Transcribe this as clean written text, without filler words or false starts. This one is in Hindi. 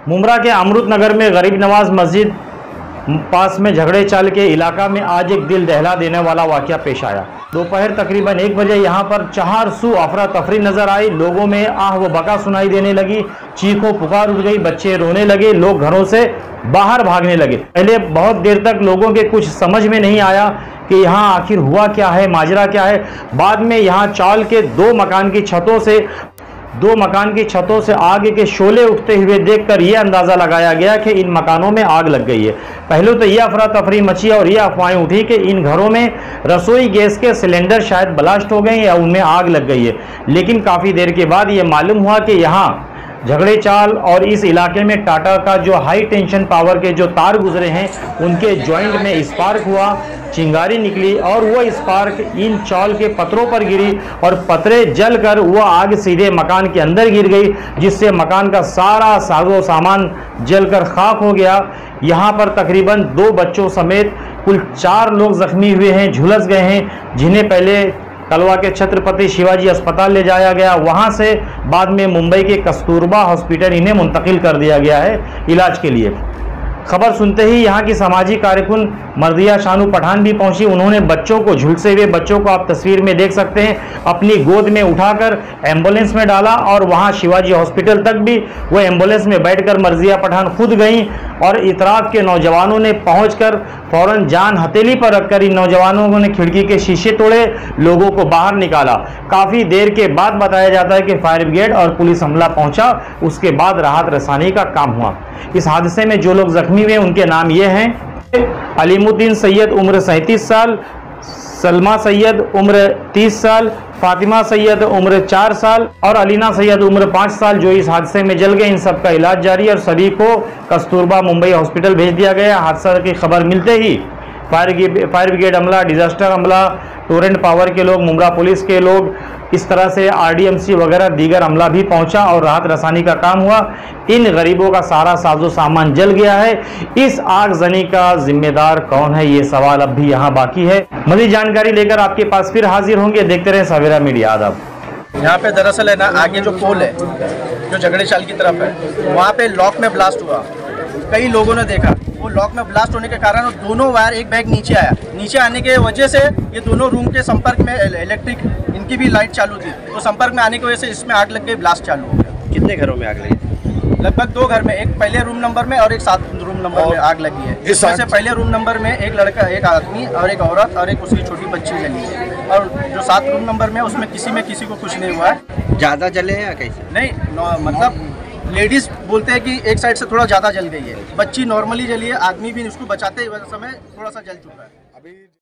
मुमरा के अमृत नगर में गरीब नवाज मस्जिद पास में झगड़े चाल के इलाका में आज एक दिल दहला देने वाला वाकया पेश आया। दोपहर तकरीबन 1 बजे यहां पर 4 सू अफरा तफरी नजर आई। लोगों में आह व बका सुनाई देने लगी, चीखों पुकार उठ गई, बच्चे रोने लगे, लोग घरों से बाहर भागने लगे। पहले बहुत देर तक लोगों के कुछ समझ में नहीं आया कि यहाँ आखिर हुआ क्या है, माजरा क्या है। बाद में यहाँ चाल के दो मकान की छतों से आग के शोले उठते हुए देखकर यह अंदाजा लगाया गया कि इन मकानों में आग लग गई है। पहले तो यह अफरा तफरी मची और यह अफवाहें उठी कि इन घरों में रसोई गैस के सिलेंडर शायद ब्लास्ट हो गए या उनमें आग लग गई है। लेकिन काफ़ी देर के बाद यह मालूम हुआ कि यहाँ झगड़े चाल और इस इलाके में टाटा का जो हाई टेंशन पावर के जो तार गुजरे हैं उनके जॉइंट में स्पार्क हुआ, चिंगारी निकली और वो स्पार्क इन चाल के पत्रों पर गिरी और पतरे जलकर वो आग सीधे मकान के अंदर गिर गई, जिससे मकान का सारा साजो सामान जलकर खाक हो गया। यहाँ पर तकरीबन 2 बच्चों समेत कुल 4 लोग जख्मी हुए हैं, झुलस गए हैं, जिन्हें पहले कलवा के छत्रपति शिवाजी अस्पताल ले जाया गया। वहां से बाद में मुंबई के कस्तूरबा हॉस्पिटल इन्हें मुंतकिल कर दिया गया है इलाज के लिए। खबर सुनते ही यहाँ की सामाजिक कारकुन मर्दिया शानू पठान भी पहुंची। उन्होंने बच्चों को, झुलसे हुए बच्चों को आप तस्वीर में देख सकते हैं, अपनी गोद में उठाकर एम्बुलेंस में डाला और वहां शिवाजी हॉस्पिटल तक भी वो एम्बुलेंस में बैठकर मर्जिया पठान खुद गई और इतराफ के नौजवानों ने पहुंचकर फौरन जान हथेली पर रखकर इन नौजवानों ने खिड़की के शीशे तोड़े, लोगों को बाहर निकाला। काफ़ी देर के बाद बताया जाता है कि फायर ब्रिगेड और पुलिस अमला पहुंचा, उसके बाद राहत रसानी का काम हुआ। इस हादसे में जो लोग जख्मी हुए उनके नाम ये हैं: अलीमुद्दीन सैयद उम्र 37 साल, सलमा सैयद उम्र 30 साल, फातिमा सैयद उम्र 4 साल और अलीना सैयद उम्र 5 साल, जो इस हादसे में जल गए। इन सब का इलाज जारी है और सभी को कस्तूरबा मुंबई हॉस्पिटल भेज दिया गया। हादसा की खबर मिलते ही फायर ब्रिगेड अमला, डिजास्टर अमला, टोरेंट पावर के लोग, मुमरा पुलिस के लोग, इस तरह से RDMC वगैरह दीगर अमला भी पहुंचा और राहत रसानी का काम हुआ। इन गरीबों का सारा साजो सामान जल गया है। इस आगजनी का जिम्मेदार कौन है, ये सवाल अब भी यहाँ बाकी है। मज़ीद जानकारी लेकर आपके पास फिर हाजिर होंगे। देखते रहें सवेरा मीडिया। आदाब। यहाँ पे दरअसल है ना, आगे जो पोल है जो झगड़े चाल की तरफ है, वहाँ पे लॉक में ब्लास्ट हुआ। कई लोगों ने देखा, वो लॉक में ब्लास्ट होने के कारण दोनों वायर एक बैग नीचे आया। नीचे आने के वजह से ये दोनों रूम के संपर्क में इलेक्ट्रिक इनकी भी लाइट चालू थी, तो संपर्क में आने की वजह से इसमें आग लग गई, ब्लास्ट चालू हो गया। कितने घरों में आग लगी? लगभग 2 घर में, एक पहले रूम नंबर में और एक 7 रूम नंबर में आग लगी है। इसमें से पहले रूम नंबर में एक लड़का, एक आदमी और एक औरत और एक उसकी छोटी बच्ची जली है, और जो 7 रूम नंबर में उसमें किसी को कुछ नहीं हुआ है। ज़्यादा जले हैं या कैसे? नहीं, मतलब लेडीज बोलते हैं कि एक साइड से थोड़ा ज़्यादा जल गई है, बच्ची नॉर्मली जली है, आदमी भी उसको बचाते हुए समय थोड़ा सा जल चुका है।